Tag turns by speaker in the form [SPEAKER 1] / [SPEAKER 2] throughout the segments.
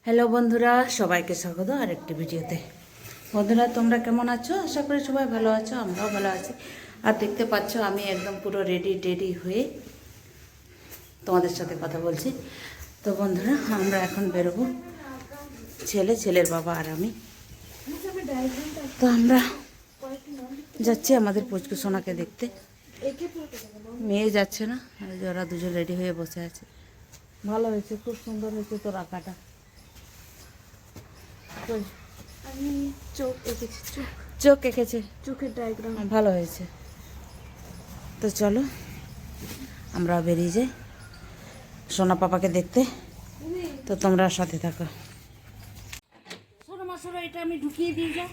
[SPEAKER 1] Hello বন্ধুরা, সবাইকে স্বাগত আরেকটি ভিডিওতে। বন্ধুরা, তোমরা কেমন আছো? আশা করি সবাই ভালো আছো, আমরাও ভালো আছি। আর দেখতে পাচ্ছ আমি একদম পুরো রেডি হয়ে তোমাদের সাথে কথা বলছি। তো বন্ধুরা, আমরা এখন বেরোবো, ছেলের বাবা আর আমি। তো আমরা যাচ্ছি আমাদের পুচকু সোনাকে দেখতে। মেয়ে যাচ্ছে না, ওরা দুজন রেডি হয়ে বসে আছে। ভালো হয়েছে, খুব সুন্দর হয়েছে তোর আঁকাটা।
[SPEAKER 2] আমি চোখ এঁকেছি,
[SPEAKER 1] চোখ এঁকেছে,
[SPEAKER 2] চোখের ডায়াগ্রাম।
[SPEAKER 1] ভালো হয়েছে। তো চলো আমরা বেরিয়ে যাই সোনা পাপাকে দেখতে। তো তোমরা সাথে থাকো। শোনো এটা আমি ঢুকিয়ে দিই, যা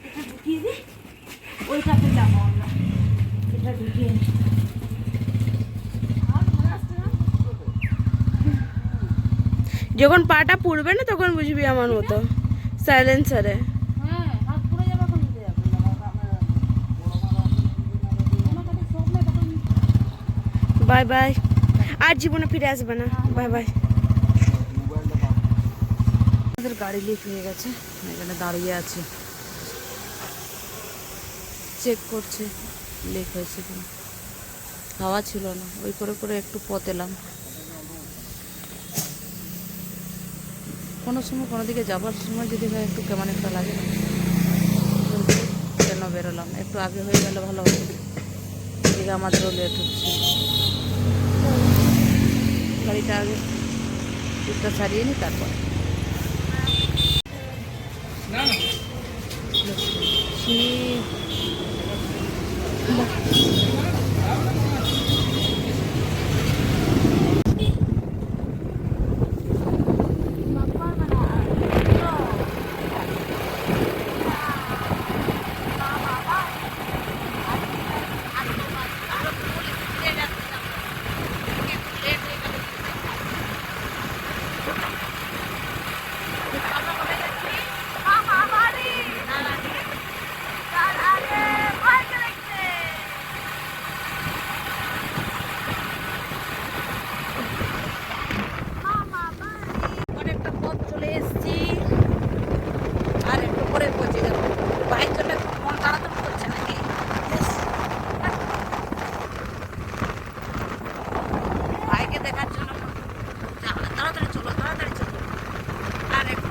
[SPEAKER 1] এটা ঢুকিয়ে দিই, ওইটাতে যাবো আমরা। এটা ঢুকিয়ে দিই।
[SPEAKER 2] যখন পাটা পুড়বে না তখন বুঝবি আমার মতো সাইলেন্সারে।
[SPEAKER 1] হ্যাঁ, হাত পুড়ে যাবে, এখন নিতে যাবো।
[SPEAKER 2] বাই বাই, আর জীবনে ফিরে আসবে না। Bye bye.
[SPEAKER 1] আমাদের গাড়ি লিক হয়ে গেছে, এখানে দাঁড়িয়ে আছে, চেক করছে লিক হয়েছে কিনা। হাওয়া ছিল না, ওই করে একটু পথ এলাম। কোনো সময় কোনো দিকে যাবার সময় যদি হয় একটু কেমন একটা লাগে না, কেন বেরোলাম। একটু আগে হয়ে গেলে ভালো হবে, এদিকে আমাদেরও লেট হচ্ছে। গাড়িটা আগে দিকটা সারিয়ে নি, তারপর অনেকটা পথ চলে এসেছি, আর একটু পরে পৌঁছে যাবো। বাইক চলে মন তাড়াতাড়ি করছে নাকি? বাইকে দেখার জন্য তাড়াতাড়ি চলো। আর একটু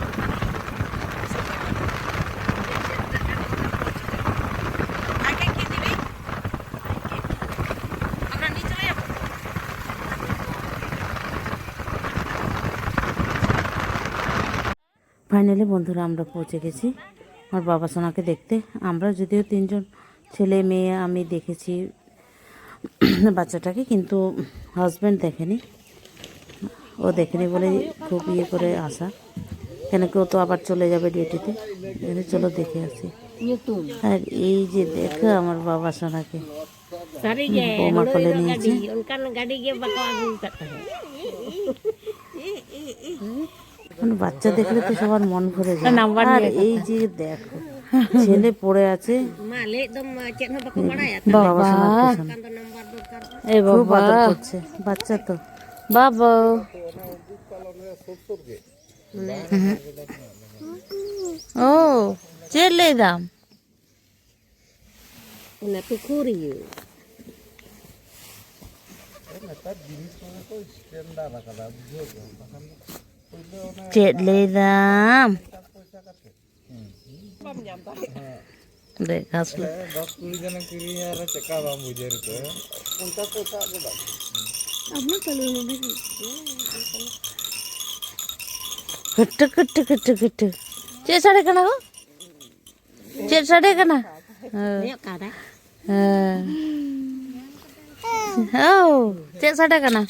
[SPEAKER 1] আগে কি দিবি? আমরা নিচে যাবো। ফাইনালি বন্ধুরা, আমরা পৌঁছে গেছি আমার বাবা সোনাকে দেখতে। আমরা যদিও তিনজন, ছেলে মেয়ে, আমি দেখেছি বাচ্চাটাকে, কিন্তু হাজব্যান্ড দেখেনি। ও দেখেনি বলে খুব করে আসা, কেন কেউ তো আবার চলে যাবে ডিউটিতে। চলো দেখে আসি। আর এই যে দেখো আমার বাবা সোনাকে বৌমা কোলে নিয়েছে। বাচ্চা দেখলে তো সবার মন ভরে যায়। আর এই যে দেখো ছেলে পড়ে আছে, বাবা খুব আদর করছে বাচ্চা তো। বাবা ও চেলে দাম চেলে দাম দেখ আসলে কট্টু চে সাড়ে কেনা গো, চে সাড়ে কেনা চে সাড়ে কেনা।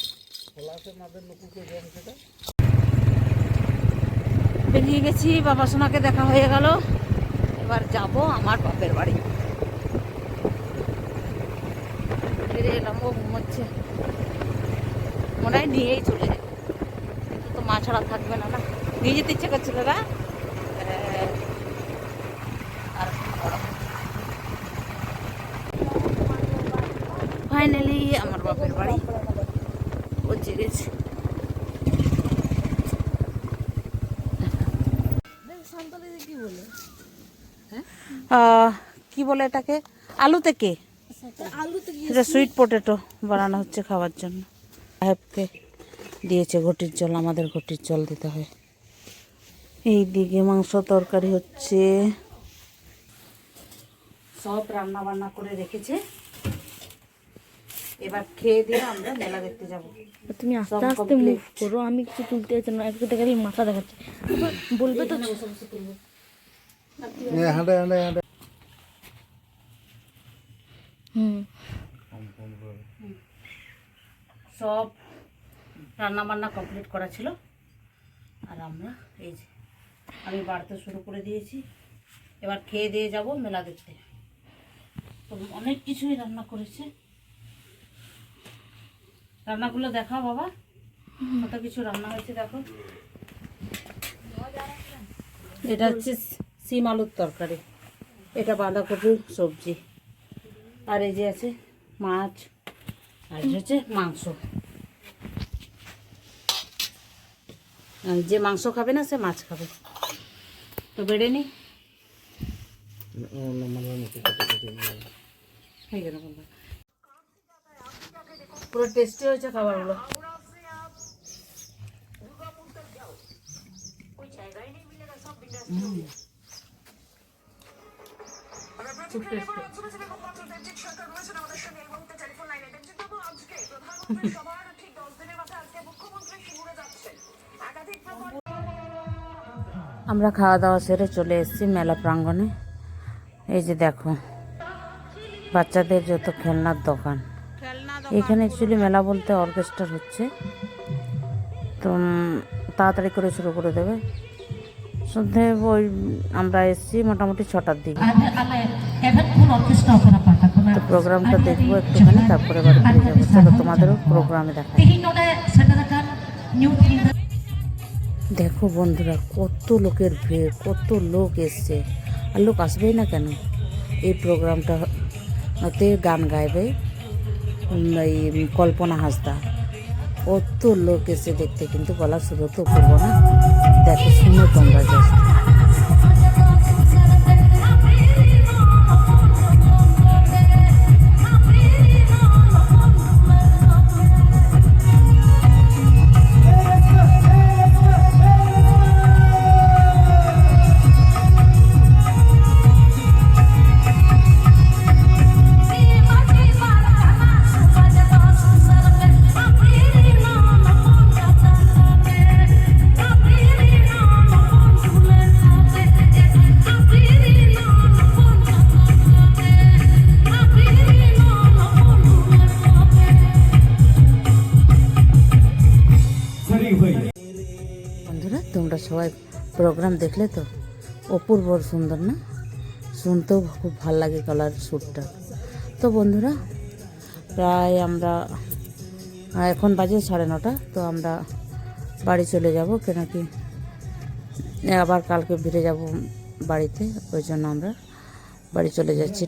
[SPEAKER 1] বেরিয়ে গেছি, বাবা সোনাকে দেখা হয়ে গেল। এবার যাব আমার বাপের বাড়ি। ফিরে এলাম, ও ঘুমোচ্ছে, মনে হয় নিয়েই চলে যাবে। তো মা ছাড়া থাকবে না, না নিয়ে যেতে ইচ্ছে করছিল না। ফাইনালি আমার বাপের বাড়ি পৌঁছে গেছে। কি বলে এটাকে, আলু থেকে, এটা সুইট পটেটো বানানো হচ্ছে খাওয়ার জন্য। সাহেবকে দিয়েছে ঘটির জল, আমাদের ঘটির জল দিতে হয়। এই দিকে মাংস তরকারি হচ্ছে, সব রান্না বান্না করে রেখেছে। এবার খেয়ে দিয়ে আমরা মেলা দেখতে যাব।
[SPEAKER 2] তুমি আস্তে আস্তে মুভ করো, আমি কিছু তুলতে চাই না, একটু দেখালি মাথা দেখাচ্ছে, বলবে তো।
[SPEAKER 1] সব রান্না বান্না কমপ্লিট করা ছিল, আর আমরা এই যে আমি বাড়তে শুরু করে দিয়েছি। এবার খেয়ে দিয়ে যাব মেলা দেখতে। তো অনেক কিছুই রান্না করেছে, রান্নাগুলো দেখাও বাবা, কত কিছু রান্না হয়েছে দেখো। এটা হচ্ছে সিম আলুর তরকারি, এটা বাঁধাকপির সবজি, আর এই যে আছে মাছ, আর হচ্ছে মাংস। আর যে মাংস খাবে না সে মাছ খাবে। তো বেড়ে নি পুরো টেস্টি হয়েছে খাবারগুলো। খুব টেস্টি। আমরা খাওয়া দাওয়া সেরে চলে এসেছি মেলা প্রাঙ্গণে। এই যে দেখো বাচ্চাদের যত খেলনার দোকান। এখানে অ্যাকচুয়ালি মেলা বলতে অর্কেস্ট্রা হচ্ছে, তো তাড়াতাড়ি করে শুরু করে দেবে। সন্ধে ওই আমরা এসেছি মোটামুটি 6টার দিকে। তো প্রোগ্রামটা দেখবো একটুখানি, তারপরে বাড়ি ফিরে যাবো। চলো তোমাদেরও প্রোগ্রামে দেখাই। দেখো বন্ধুরা কত লোকের ভিড়, কত লোক এসছে, আর লোক আসবেই না কেন। এই প্রোগ্রামটাতে গান গাইবে এই কল্পনা হাসদা, কত লোক এসে দেখতে, কিন্তু গলা শুরু তো করবো না। দেখো শুনো তোমরা জাস্ট। বন্ধুরা তোমরা সবাই প্রোগ্রাম দেখলে তো, অপূর্ব সুন্দর না? শুনতেও খুব ভাল লাগে গলার সুরটা। তো বন্ধুরা প্রায় আমরা এখন বাজে 9:30, তো আমরা বাড়ি চলে যাব, কেন কি আবার কালকে ফিরে যাব বাড়িতে, ওই জন্য আমরা বাড়ি চলে যাচ্ছি।